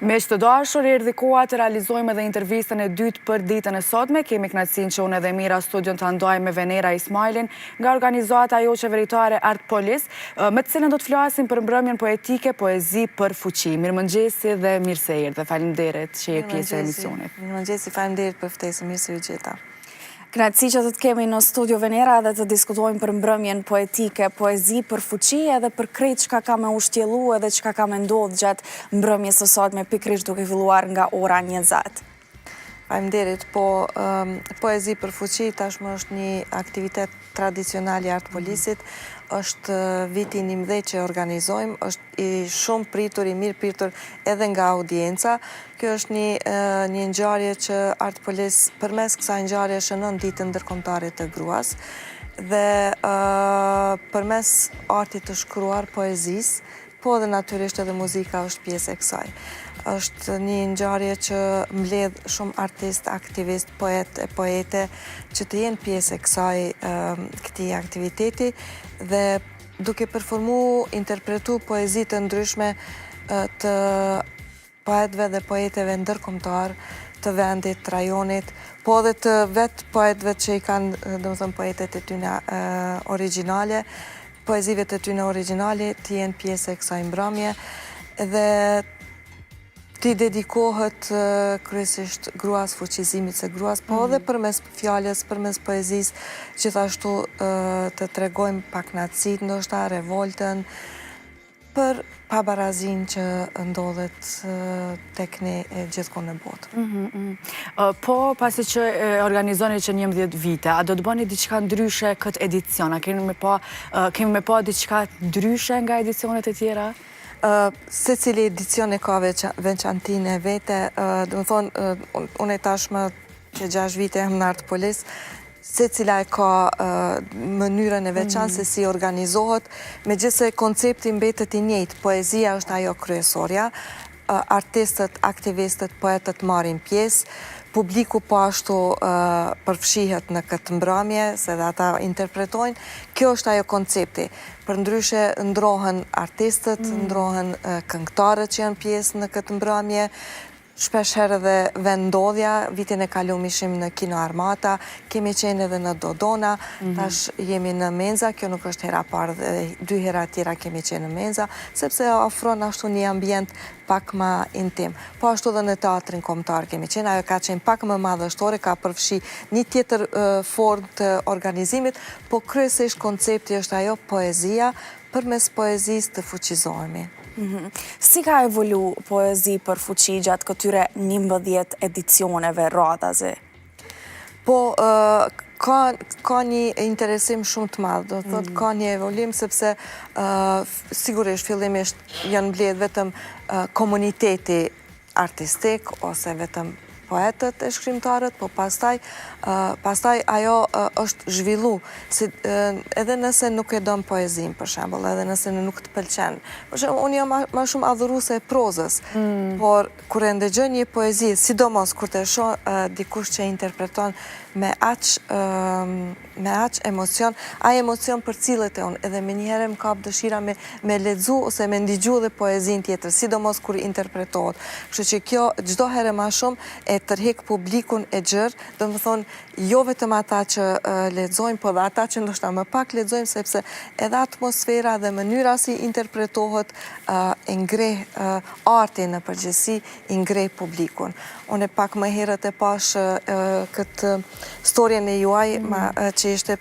Me që të dashur, erdhi koha të realizojmë edhe intervistën e dytë për ditën e sotme. Kemi kënaqësinë që unë edhe Mira studion të ndaj me Venera Ismailin nga organizata jo qeveritare Art Polis, me të cilën do të flasim për mbrëmjen poetike, poezi për fuqi. Mirëmëngjesi dhe mirë se erdhe. Faleminderit që je pjesë e emisionit. Mirëmëngjesi, faleminderit për ftesën, mirë se u gjeta. Kënaqësi që të të kemi në studio Venera dhe të diskutojmë për mbrëmjen poetike, poezi për fuqi edhe për krejt çka ka me ushtjelu edhe çka ka me ndodhë gjatë mbrëmjes së sotme pikërisht duke filluar nga ora 20. Faleminderit, poezi për fuqi tashmë është një aktivitet tradicional i Art Polisit, është viti 11 që organizojmë, është i shumë pritur, i mirë pritur edhe nga audienca. Kjo është një ngjarje që Art Polis përmes kësaj ngjarje shënon ditën ndërkombëtare të gruas dhe përmes artit të shkruar poezisë, po dhe natyrisht edhe muzika është pjesë e kësaj. Është një ngjarje që mbledh shumë artist, aktivist, poet e poete që të jenë pjesë e këtij aktiviteti dhe duke performu, interpretu poezi të ndryshme të poetëve dhe poeteve ndërkombëtar të vendit, të rajonit, po dhe të vetë poetëve që i kanë, domethënë poetet e tyre origjinale, poezive të tyre origjinale të jenë pjesë e kësaj mbrëmje dhe ti dedikohet kryesisht gruas, fuqizimit se gruas, po edhe përmes fjalës, përmes poezisë, gjithashtu të tregojmë pakënaqësit, ndoshta revoltën, për pabarazinë që ndodhet tek ne gjithkohë në botë. Po, pasi që organizoni që 11 vite, a do të bëni diçka ndryshe këtë edicion? A kemi me pa diçka ndryshe nga edicionet e tjera? Se cili edicion e ka veçantinë e vete, do më thonë, unë e tashmë që 6 vite jam në Art Polis, se cila e ka mënyrën e veçantë se si organizohet, megjithëse koncepti mbetet i njëjtë, poezia është ajo kryesorja, artistët, aktivistët, poetët marrin pjesë, publiku po ashtu përfshihet në këtë mbrëmje, se dhe ata interpretojnë. Kjo është ajo koncepti. Përndryshe ndrohen artistët, ndrohen këngëtarët që janë pjesë në këtë mbrëmje, shpesh herë dhe vendodhja, vitin e kaluar ishim në Kino Armata, kemi qenë edhe në Dodona, tash jemi në Menza, kjo nuk është hera parë dhe 2 hera tjera kemi qenë në Menza, sepse ofron ashtu një ambient pak më intim. Po ashtu dhe në teatrin kombëtar kemi qenë, ajo ka qenë pak më madhështore, ka përfshi një tjetër formë të organizimit, po kryesisht koncepti është ajo poezia, përmes poezisë të fuqizohemi. Si ka evolu poezi për fuqi gjatë këtyre 11 edicioneve radhazi? Po, ka një interesim shumë të madh, do të thotë ka një evolim sepse sigurisht fillimisht janë mbledh vetëm komuniteti artistik ose vetëm poetët e shkrimtarët, po pastaj ajo është zhvillu, edhe nëse nuk e don poezin, për shembull, edhe nëse nuk të pëlqen. Për shembull, unë jam më shumë adhuruese e prozës, por kur e ndëgjoj një poezi, sidomos kur të shoh dikush që interpreton me aq emocion, ai emocion përcillet e unë, edhe menjëherë më kap dëshira me lexu ose me ndigju dhe poezin tjetër, sidomos kur interpretohet. Kështu që kjo çdo herë më shumë e tërheq publikun e gjerë, do të thonë jo vetëm ata që lexojnë, por edhe ata që ndoshta më pak lexojnë, sepse edhe atmosfera dhe mënyra si interpretohet e ngreh artin në përgjithësi, i ngreh publikun. Unë pak më herët e pash këtë storjen e juaj që ishte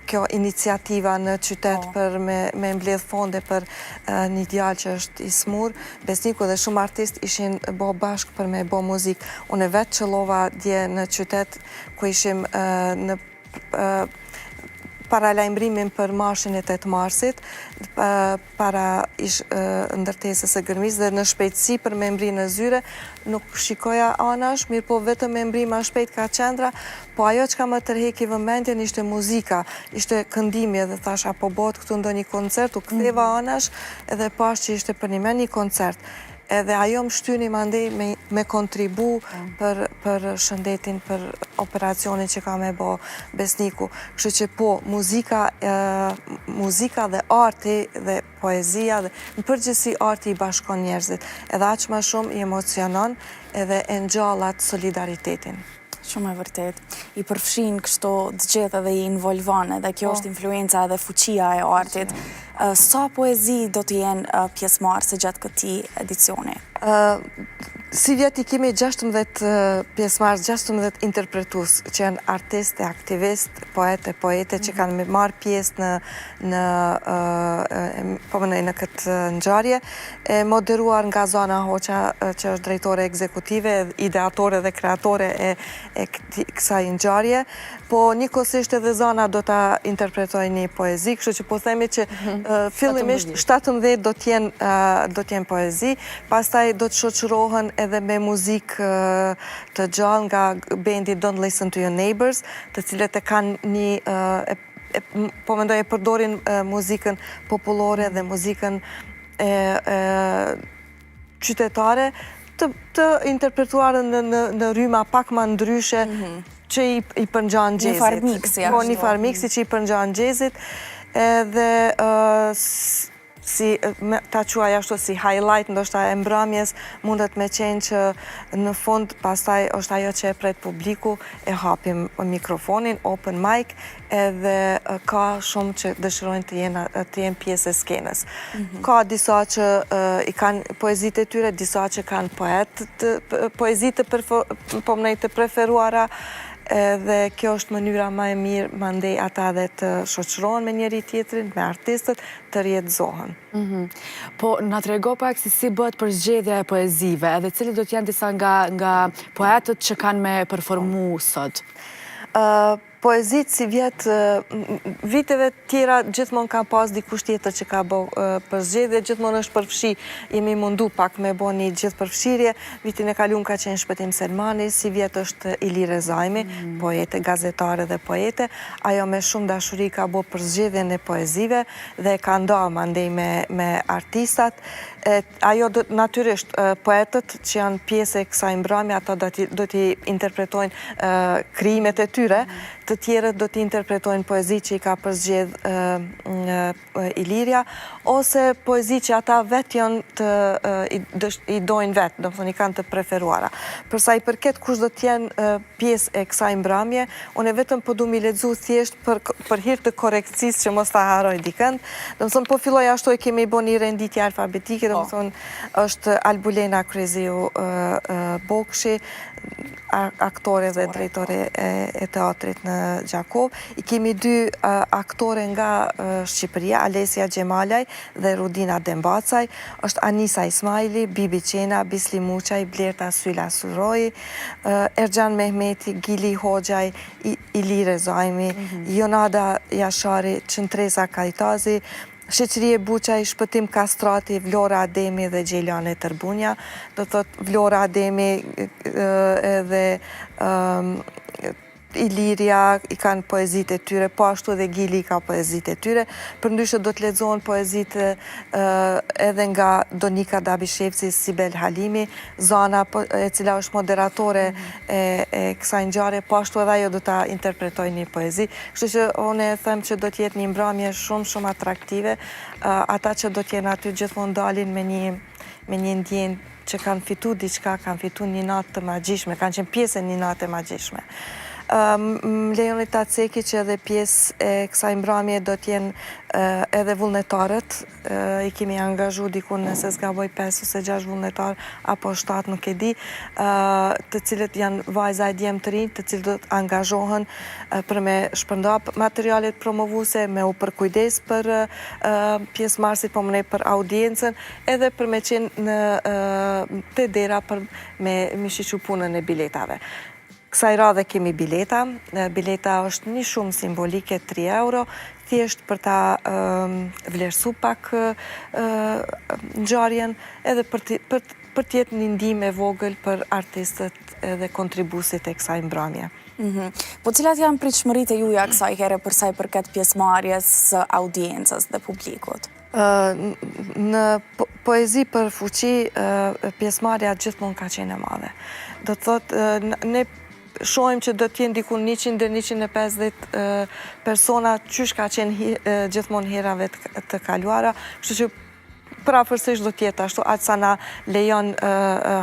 kjo iniciativa në qytet për me mbledh fonde për një djalë që është i smur, besniku dhe shumë artist ishin bo bashkë për me bo muzikë. Unë vetë qëllova dje në qytet ku ishim në paralajmërimin për marshin e 8 marsit, para ndërtesës së gërmis dhe në shpejtësi për me mbri në zyre, nuk shikoja anash, mirë po vetëm me mbri ma shpejt ka qendra, po ajo që ka më tërheki vëmendjen ishte muzika, ishte këndimi edhe thash apo bot këtu ndo një koncert, u ktheva anash edhe pash që ishte për një koncert. edhe ajo më shtyni mandej me kontribu për shëndetin, për operacionin që ka me bo besniku. Kështu që po, muzika dhe arti dhe poezia dhe në përgjithësi arti i bashkon njerëzit. Edhe aq më shumë i emocionon edhe e ngjallat solidaritetin. Shumë e vërtet. I përfshin kështu të gjithë edhe i involvon, edhe kjo është influenca edhe fuqia e artit. Sa poezi do të jenë pjesëmarrëse gjatë këtij edicioni? Si vjet i kemi 16 pjesëmarrës, 16 interpretues që janë artistë, aktivistë, poete që kanë marrë pjesë në këtë ngjarje, e moderuar nga Zana Hoqa, që është drejtore ekzekutive, ideatore dhe kreatore e kësaj ngjarje, po njëkohësisht edhe Zana do ta interpretojë një poezi, kështu që po themi që fillimisht 17 do t'jenë poezi, pastaj do të shoqërohen edhe me muzikë të gjallë nga bendi Don't Listen to Your Neighbors, të cilët e kanë një po mendoj e përdorin muzikën popullore dhe muzikën qytetare të interpretuar në rryma pak më ndryshe që i përngjan xhezit. Një farë miksi. Po, një farë miksi që i përngjan xhezit edhe ta quaj ashtu si highlight, ndoshta e mbrëmjes mundet me qenë që në fund pastaj është ajo që e pret publiku, e hapim mikrofonin, open mic, edhe ka shumë që dëshirojnë të jenë pjesë e skenës. Ka disa që i kanë poezitë e tyre, disa që kanë poezitë të preferuara, edhe kjo është mënyra më e mirë mandej ata dhe të shoqërohen me njëri tjetrin, me artistët, të rjetëzohen. Po, na trego pak si bëhet përzgjedhja e poezive, edhe cili do t'janë disa nga poetët që kanë me performu sot? Poezit si viteve tjera gjithmonë ka pas dikush tjetër që ka bo përzgjedhje, gjithmonë është përfshi, jemi mundu pak me bo një gjithë përfshirje, vitin e kaluar ka qenë Shpëtim Selmani, si vjet është Ili Rezajmi, poete, gazetare dhe poete, ajo me shumë dashuri ka bo përzgjedhjen e poezive dhe ka nda mandej me artistat. Ajo natyrisht poetët që janë pjesë e kësaj mbrëmje, ata do t'i interpretojnë krijimet e tyre, të tjerët do t'i interpretojnë poezi që i ka përzgjedh Iliria, ose poezi që ata vetë janë i dojnë vetë, do më thonë i kanë të preferuara. Përsa i përket kush do t'jenë pjesë e kësaj mbrëmje, unë vetëm po du mi lexu thjesht për hir të korrektësisë që mos ta haroj dikënd. Do më thonë po filloj ashtu e kemi bo një renditje alfabetike, do më thonë është Albulena Kryziu Bokshi, aktore dhe drejtore e teatrit në Gjakov. I kemi 2 aktore nga Shqipëria, Alesia Gjemalaj dhe Rudina Dembacaj, është Anisa Ismaili, Bibi Qena, Bisli Muqaj, Blerta Syla Suroj, Ergjan Mehmeti, Gili Hoxhaj, Ili Rezajmi, Jonada Jashari, Qëntresa Kajtazi, Sheqërie Buqaj, Shpëtim Kastrati, Vlora Ademi dhe Gjeljane Tërbunja. Do të thotë Vlora Ademi edhe Iliria i kanë poezitë e tyre, po ashtu edhe Gili ka poezitë e tyre. Përndryshe do të lexohen poezitë edhe nga Donika Dabishevci, Sibel Halimi, Zana e cila është moderatore e kësaj ngjarje, po ashtu edhe ajo do ta interpretojë një poezi. Kështu që unë them që do të jetë një mbrëmje shumë atraktive. Ata që do të jenë aty gjithmonë dalin me një ndjenjë që kanë fitu diçka, kanë fitu një natë të magjishme, kanë qenë pjesë e një natë e magjishme. Lejoni ta ceki që edhe pjesë e kësaj mbrëmje do t'jenë edhe vullnetarët. I kemi angazhu dikun nëse s'gaboj 5 ose 6 vullnetarë, apo 7, nuk e di, të cilët janë vajza e djemë të rinj, të cilët do të angazhohen për me shpërnda materialet promovuese, me u përkujdes për pjesëmarrësit, po më për audiencën, edhe për me qenë te dera për me shiqu punën e biletave. Kësaj radhe kemi bileta. Bileta është një shumë simbolike, 3 euro, thjesht për ta vlerësu pak ngjarjen, edhe për t'jetë një ndihmë e vogël për artistët edhe kontribuesit e kësaj mbrëmje. Po cilat janë pritshmëritë e juaja kësaj here për sa i përket pjesëmarrjes së audiencës dhe publikut? Në poezi për fuqi, pjesëmarrja gjithmonë ka qenë e madhe. Do të thotë, ne shohim që do t'jenë diku 100 dhe 150 persona, qysh ka qenë gjithmonë herave të kaluara, kështu që prafërsisht do t'jetë ashtu, atë sa na lejon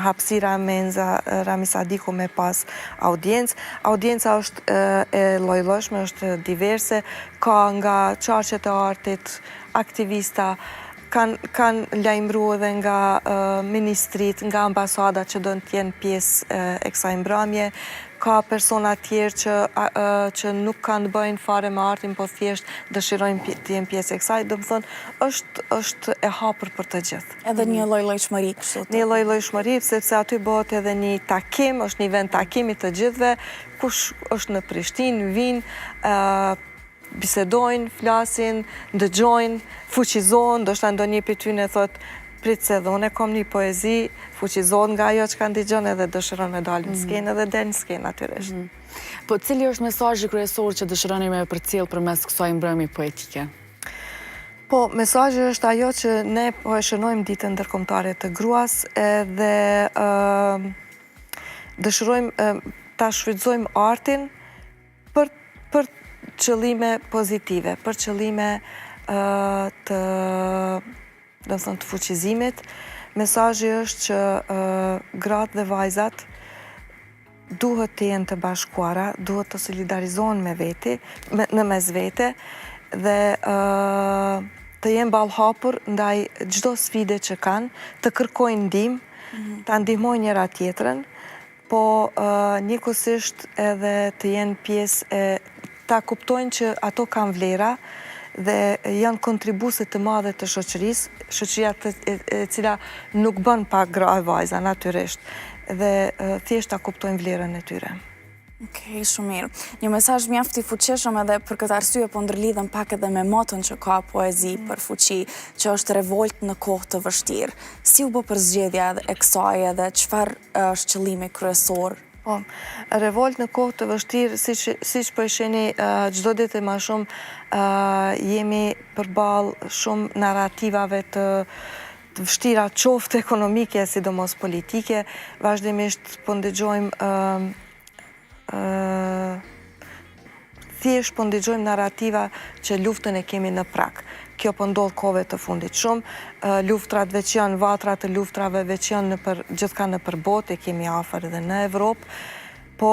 hapësira Menza Rami Sadiku me pas audiencë. Audienca është e lloj-llojshme, është diverse, ka nga qarqet e artit, aktivista, kanë lajmëruar edhe nga ministrit, nga ambasada që do t'jenë pjesë e kësaj mbrëmje, ka persona tjerë që nuk kanë bëjnë fare me artin, po thjesht dëshirojnë të jenë pjesë e kësaj, do më thonë, është e hapur për të gjithë. Edhe një lloj-llojshmëri kështu. Një lloj-llojshmëri, sepse aty bëhet edhe një takim, është një vend takimi të gjithëve, kush është në Prishtinë, vinë, bisedojnë, flasin, ndëgjojnë, fuqizohen, ndoshta ndonjë prej tyre thotë prit se dhe unë kam një poezi, fuqizohet nga ajo që ka ndëgjon edhe dëshiron me dalë në skenë edhe del në skenë natyrisht. Po cili është mesazhi kryesor që dëshironi me përcjell përmes kësaj mbrëmje poetike? Po, mesazhi është ajo që ne po e shënojmë ditën ndërkombëtare të gruas edhe dëshirojmë ta shfrytëzojmë artin për qëllime pozitive, për qëllime të fuqizimit. Mesazhi është që gratë dhe vajzat duhet të jenë të bashkuara, duhet të solidarizohen me veti, në mes vete, dhe të jenë ballhapur ndaj çdo sfide që kanë, të kërkojnë ndihmë, ta ndihmojnë njëra tjetrën, po njëkohësisht edhe të jenë pjesë ta kuptojnë që ato kanë vlera dhe janë kontribuese të madhe të shoqërisë, shoqëria e cila nuk bën pa gra e vajza natyrisht, dhe thjesht ta kuptojnë vlerën e tyre. Okej, shumë mirë. Një mesazh mjaft i fuqishëm edhe për këtë arsye po ndërlidhem pak edhe me motën që ka poezi për fuqi, që është revolt në kohë të vështirë. Si u bë përzgjedhja e kësaj edhe çfarë është qëllimi kryesor? Po, revolt në kohë të vështirë, siç po e shihni çdo ditë më shumë jemi përballë shumë narrativave të vështira, qoftë ekonomike, sidomos politike, vazhdimisht po ndëgjojmë thjesht po ndëgjojmë narrativa që luftën e kemi në prak. Kjo po ndodh kohëve të fundit shumë. Luftrat veç janë, vatrat e luftrave veç janë gjithka nëpër botë, e kemi afër edhe në Evropë, po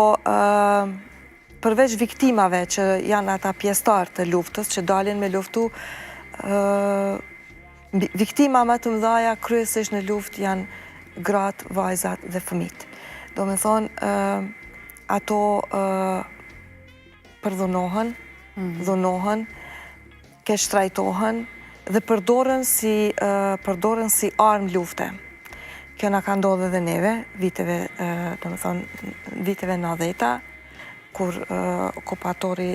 përveç viktimave që janë ata pjesëtar të luftës që dalin me luftu, viktima më të mëdhaja kryesisht në luftë janë gratë, vajzat dhe fëmijët. Do me thonë, ato përdhunohen, dhunohen, keqtrajtohen dhe përdoren si armë lufte. Kjo na ka ndodhur edhe neve, viteve 90-ta, kur okupatori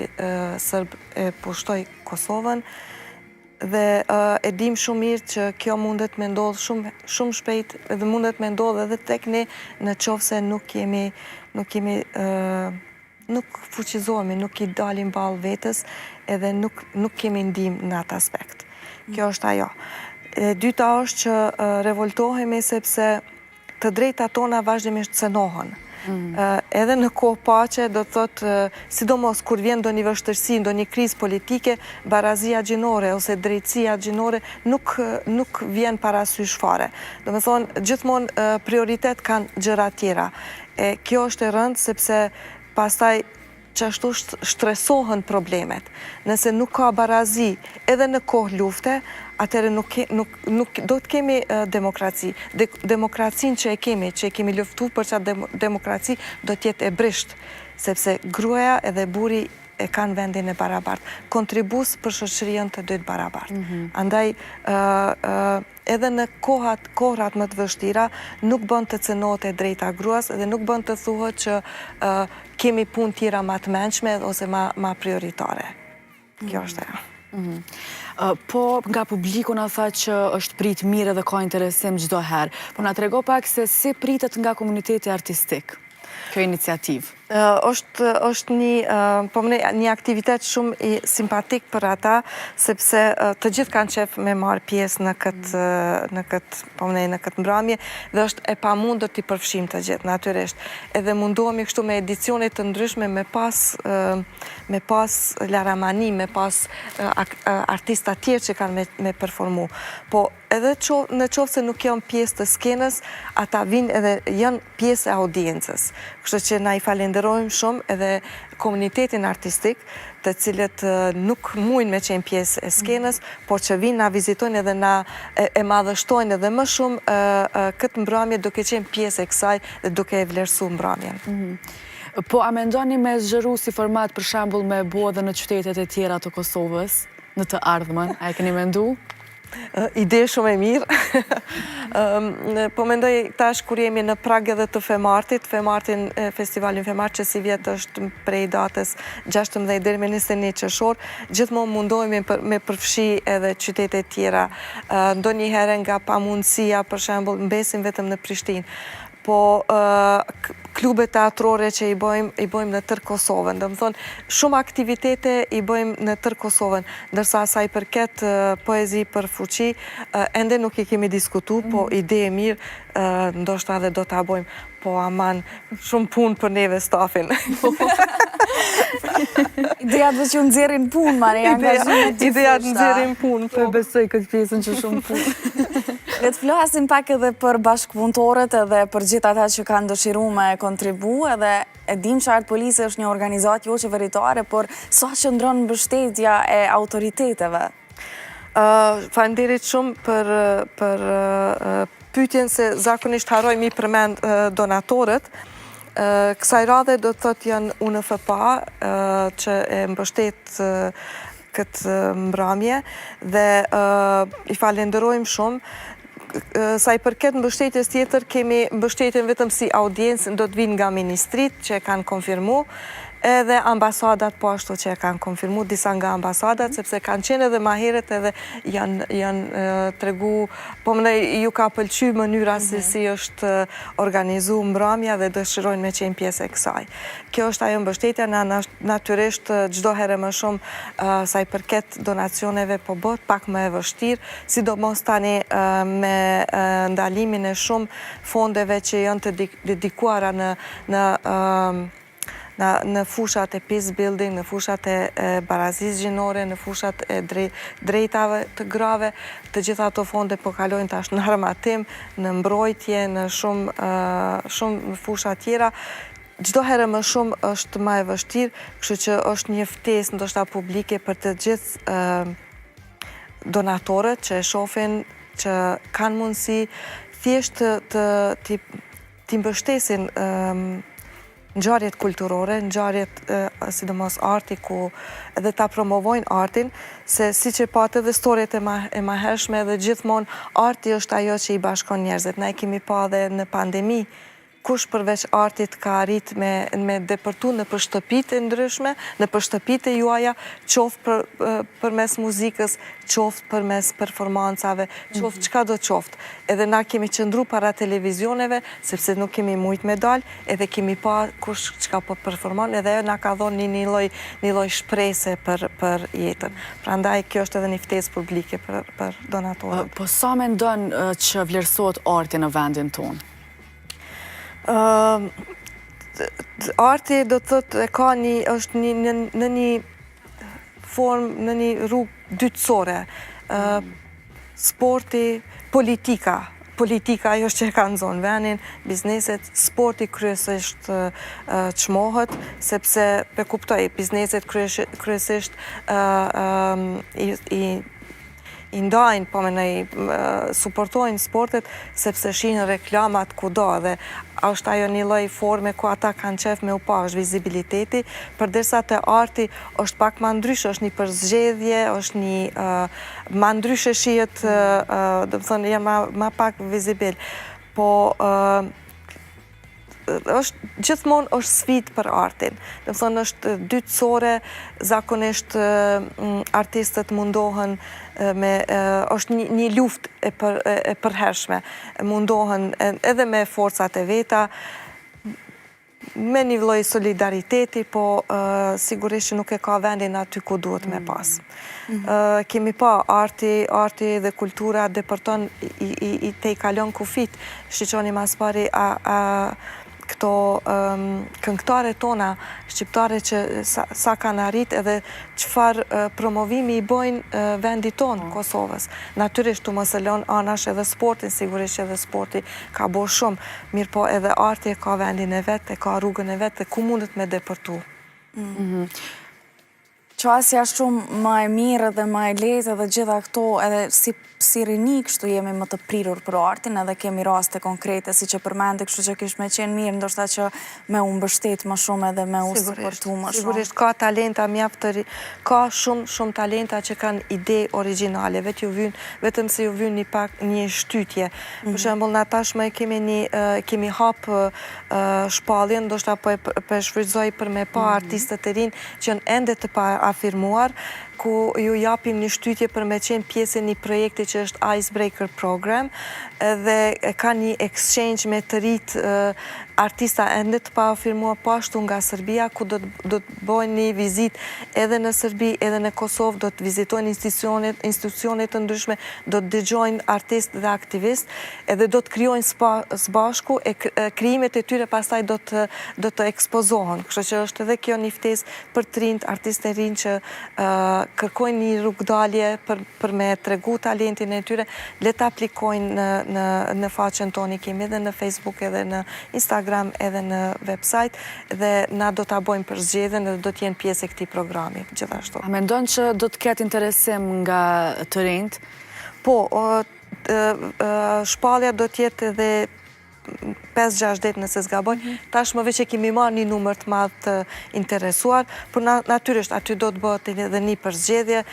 serb e pushtoi Kosovën, dhe e dim shumë mirë që kjo mundet me ndodhë shumë shpejt dhe mundet me ndodhë edhe tek ne në qoftë se nuk fuqizohemi, nuk i dalim ballë vetës edhe nuk kemi ndihmë në atë aspekt. Kjo është ajo. E dyta është që revoltohemi sepse të drejtat tona vazhdimisht cënohen. Edhe në kohë paqe, do të thotë, sidomos kur vjen ndonjë vështirësi, ndonjë krizë politike, barazia gjinore ose drejtësia gjinore nuk vjen parasysh fare. Do të thonë, gjithmonë prioritet kanë gjëra tjera. Kjo është e rëndë sepse pastaj qashtu shtresohen problemet. Nëse nuk ka barazi edhe në kohë lufte, atëherë nuk do të kemi demokraci. Demokracinë që e kemi luftu për çfarë demokraci do të jetë e brisht, sepse gruaja edhe burri e kanë vendin e barabartë, kontribues për shoqërinë të dytë barabartë. Andaj edhe në kohrat më të vështira nuk bën të cënohet e drejta gruas dhe nuk bën të thuhet që kemi punë tjera më të mençme ose më prioritare. Kjo është ajo. Po nga publiku na tha që është prit mirë dhe ka interesim çdo herë. Po na trego pak se si pritet nga komuniteti artistik. kjo iniciativë? është një aktivitet shumë i simpatik për ata, sepse të gjithë kanë qef me marrë pjesë në këtë mbrëmje dhe është e pamundur t'i përfshim të gjithë, natyrisht. Edhe mundohemi kështu me edicionet të ndryshme me pas laramani, me pas artista tjerë që kanë me performu. Po edhe në qoftë se nuk janë pjesë të skenës, ata vinë edhe janë pjesë e audiencës. Kështu që na i falenderojmë shumë edhe komunitetin artistik, të cilët nuk mujnë me qenë pjesë e skenës, por që vinë na vizitojnë edhe na e madhështojnë edhe më shumë këtë mbrëmje duke qenë pjesë e kësaj dhe duke e vlerësuar mbrëmjen. Po a mendoni me zgjeru si format për shembull me bo dhe në qytetet e tjera të Kosovës, në të ardhmen, a e keni mendu? Ide shumë e mirë. Po mendoj tash kur jemi në prag edhe të Femartit, festivalin Femart që si vjetë është prej datës 16 deri me 21 qershor, gjithmonë mundohemi me përfshi edhe qytetet tjera. Ndonjëherë nga pamundësia, për shembull, mbesim vetëm në Prishtinë. Po klube teatrore që i bëjmë në tërë Kosovën. Do më thonë, shumë aktivitete i bëjmë në tërë Kosovën, ndërsa sa i përket poezi për fuqi, ende nuk i kemi diskutu, po ide e mirë, ndoshta edhe do t'a bëjmë, po aman, shumë punë për neve stafin. Ideja të që nëzirin punë, mare, angazhimet gjithë. Ideja të nëzirin punë, po. Besoj këtë pjesën që shumë punë. Le të flasim pak edhe për bashkëpunëtorët edhe për gjithë ata që kanë dëshiru me kontribu, edhe e dim që Art Police është një organizatë jo qeveritare, por sa që ndronë mbështetja e autoriteteve? Faleminderit shumë për pyetjen se zakonisht harroj mi përmend donatorët. Kësaj radhe do të thotë janë UNFPA që e mbështet këtë mbrëmje dhe i falenderojmë shumë. Sa i përket mbështetjes tjetër, kemi mbështetjen vetëm si audiencë, do të vinë nga ministrit që e kanë konfirmu, edhe ambasadat po ashtu që e kanë konfirmu, disa nga ambasadat, sepse kanë qenë edhe ma heret edhe janë tregu, po mënej ju ka pëlqy mënyra si është organizu mbrëmja dhe dëshirojnë me qenë pjesë e kësaj. Kjo është ajo mbështetja, natyrisht gjdo herë më shumë sa i përket donacioneve po bot, pak më e vështirë, sidomos tani me ndalimin e shumë fondeve që janë të dedikuara në fushat e peace building, në fushat e barazisë gjinore, në fushat e drejtave të grave, të gjitha ato fonde po kalojnë tash në armatim, në mbrojtje, në shumë fusha tjera. Çdo herë më shumë është më e vështirë, kështu që është një ftesë ndoshta publike për të gjithë donatorët që e shohin që kanë mundësi thjesht t'i mbështesin ngjarjet kulturore, ngjarjet sidomos arti ku edhe ta promovojnë artin, se siç e patë edhe storjet e mahershme dhe gjithmonë arti është ajo që i bashkon njerëzit. Ne kemi pa edhe në pandemi, kush përveç artit ka arrit me depërtu në për shtëpit e ndryshme, në për shtëpit e juaja, qoftë përmes muzikës, qoftë përmes performancave, qoftë qka do qoftë. Edhe na kemi qëndru para televizioneve, sepse nuk kemi mujt me dal, edhe kemi pa kush qka po performan, edhe na ka dhonë një loj shprese për jetën. Prandaj kjo është edhe një ftesë publike për donatorët. Po sa mendon që vlerësohet arti në vendin tonë? Arti do të thotë është në një formë, në një rrugë dytësore. Sporti, politika ajo është që e ka nëzonë venin, bizneset, sporti kryesisht çmohet, sepse pe kuptoj, bizneset kryesisht i ndajnë, po suportojnë sportet, sepse shinë reklamat kudo dhe është ajo një lloj forme ku ata kanë qef me u pa, është vizibiliteti, përderisa te arti është pak ma ndryshe, është një përzgjedhje, është një ma ndryshe shihet, do të thonë, janë ma pak vizibil. Po gjithmonë është sfidë për artin. Do të thonë është dytësore, zakonisht artistët mundohen është një luftë e përhershme. Mundohen edhe me forcat e veta. me një vlloj solidariteti, po sigurisht që nuk e ka vendin aty ku duhet me pas. Kemi pa arti dhe kultura depërton i te i kalon kufit. Shqiqoni mas pari këto këngëtare tona shqiptare që sa kanë arrit edhe qëfar promovimi i bojnë vendi tonë, Kosovës. Natyrisht të mos e lën anash edhe sportin, sigurisht edhe sporti ka bo shumë, mirë po edhe arti e ka vendin e vetë, e ka rrugën e vetë dhe ku mundet me depërtu. Qasja shumë ma e mirë dhe ma e lehtë edhe gjitha këto, edhe si rini kështu jemi më të prirur për artin, edhe kemi raste konkrete, si që përmende, kështu që kish me qenë mirë, ndoshta që me u mbështet më shumë edhe me u suportu më shumë. Sigurisht, ka talenta mjaftëri, ka shumë talenta që kanë ide originale, vetëm se ju vyn një shtytje. Për shembull, na tashmë kemi hap shpalljen, ndoshta po e shfrytëzoj për me pa artistët e rinj që janë ende të pa afirmuar, ku ju japim një shtytje për me qenë pjesë një projekti që është Icebreaker Program, dhe ka një exchange me të rritë artista ende të pa afirmuar pashtu nga Serbia, ku do të bojnë një vizit edhe në Serbi, edhe në Kosovë, do të vizitojnë institucionet të ndryshme, do të dëgjojnë artist dhe aktivist, edhe do të kryojnë së bashku, e krijimet e tyre pastaj do të ekspozohen. Kështu që është edhe kjo një ftesë për të rinjt, artistë e rinj që kërkojnë një rrugdalje për me tregu talentin e tyre, le të aplikojnë në faqen toni, kemi edhe në Facebook, edhe në Instagram, edhe në website, dhe na do të bojmë për zgjedhjen dhe do t'jenë pjesë e këtij programi, gjithashtu. A mendon që do të ketë interesim nga të rinjt? Po, shpallja do t'jetë edhe 5-6 ditë nëse s'gaboj, tashmë veç e kemi marrë një numër të madh të interesuar, por natyrisht aty do të bëhet edhe një përzgjedhje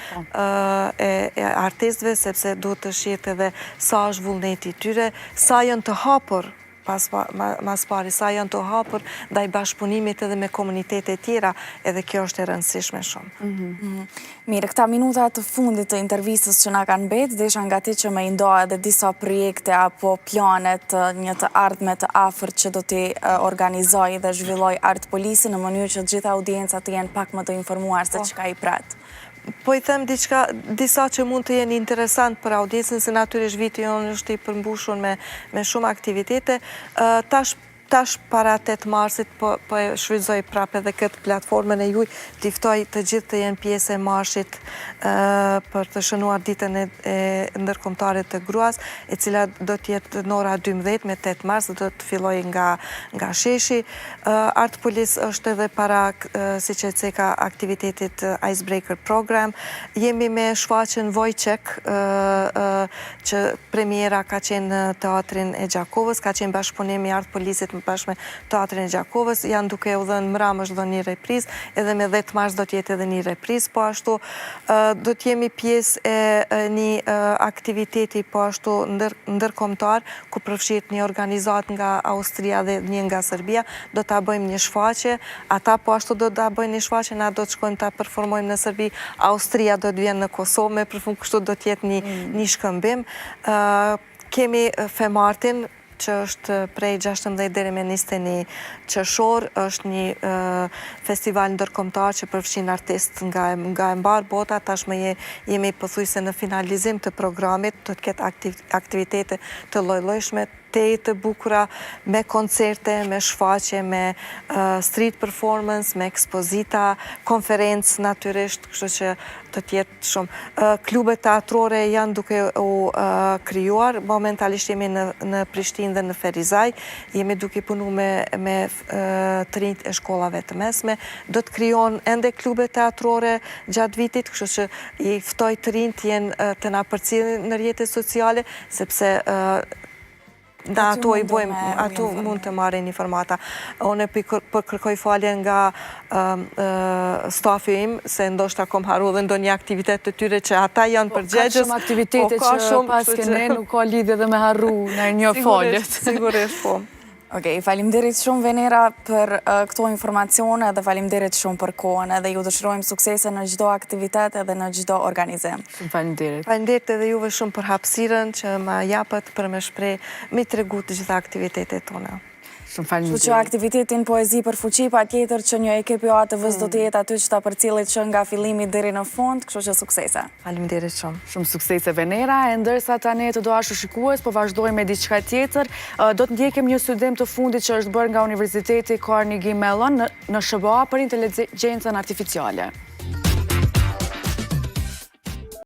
e artistëve, sepse duhet të shihet edhe sa është vullneti i tyre, sa janë të hapur mas pari, sa janë të hapur ndaj bashkëpunimit edhe me komunitete tjera, edhe kjo është e rëndësishme shumë. Mirë, këta minuta të fundit të intervistës që na kanë mbetë, desha nga ti që me i nda edhe disa projekte apo planet një të ardhme të afërt që do t'i organizoj dhe zhvilloj Art Polisi në mënyrë që gjitha audiencat të jenë pak më të informuar se çka i prat. Po i them disa që mund të jenë interesant për audiencën, se natyrisht viti jonë është i përmbushur me shumë aktivitete. Tash para 8 marsit po e shfrytëzoj prapë edhe këtë platformën e juaj, t'i ftoj të gjithë të jenë pjesë e marshit për të shënuar ditën e ndërkombëtare të gruas, e cila do t'jetë në ora 12 me 8 mars, do të filloj nga sheshi. Art Police është edhe para, si që e ceka, aktivitetit Icebreaker Program. Jemi me shfaqjen Vojçek, që premiera ka qenë në Teatrin e Gjakovës, ka qenë bashkëpunimi Art Police më bashkë me Teatrin e Gjakovës, janë duke u dhënë mramësh dhe një repriz, edhe me 10 mars do t'jetë edhe një repriz, po ashtu do t'jemi pjesë e një aktiviteti po ashtu ndërkombëtar, ku përfshihet një organizat nga Austria dhe një nga Serbia, do t'a bëjmë një shfaqje, ata po ashtu do t'a bëjmë një shfaqje, na do të shkojmë t'a performojmë në Serbi, Austria do t'vjen në Kosovë, me përfund kështu do t'jetë një shkëmbim. Kemi Femartin, që është prej 16 deri me 21 qershor, është një festival ndërkombëtar që përfshin artistë nga e mbar bota, tashmë jemi pothuajse në finalizim të programit, do të ketë aktivitete të lloj-llojshme, të bukura, me koncerte, me shfaqje, me street performance, me ekspozita, konferencë natyrisht, kështu që të tjetë shumë. Klubet teatrore janë duke u krijuar, momentalisht jemi në Prishtinë dhe në Ferizaj, jemi duke punu me të rinjt e shkollave të mesme, do të krijon ende klubet teatrore gjatë vitit, kështu që i ftoj të rinjt të na përcjellin në rrjetet sociale, sepse da ato i bojmë, ato mund të marrin informata. Unë kërkoj falje nga stafi im, se ndoshta kom haru dhe ndonjë aktivitet të tyre që ata janë përgjegjës. Ka shumë aktivitete që pas kene nuk ka lidhje dhe me harru në një faljet. Sigurisht, po. Okej, faleminderit shumë Venera për këto informacione dhe faleminderit shumë për kohën, edhe ju dëshirojmë suksese në çdo aktivitet edhe në çdo organizim. Faleminderit. Faleminderit edhe juve shumë për hapësirën që më japët për me shpreh, me tregu të gjitha aktivitetet tona. Shumë Kështu faleminderit. që aktivitetin Poezi për Fuqi, patjetër që një ekip i ATV-s do të jetë aty që ta përcjellit që nga fillimi deri në fund, kështu që suksese. Faleminderit shumë. Shumë suksese Venera, e ndërsa tani të dashur shikues, po vazhdojmë me diçka tjetër. Do të ndjekim një studim të fundit që është bërë nga Universiteti Carnegie Mellon në SBA për inteligjencën artificiale.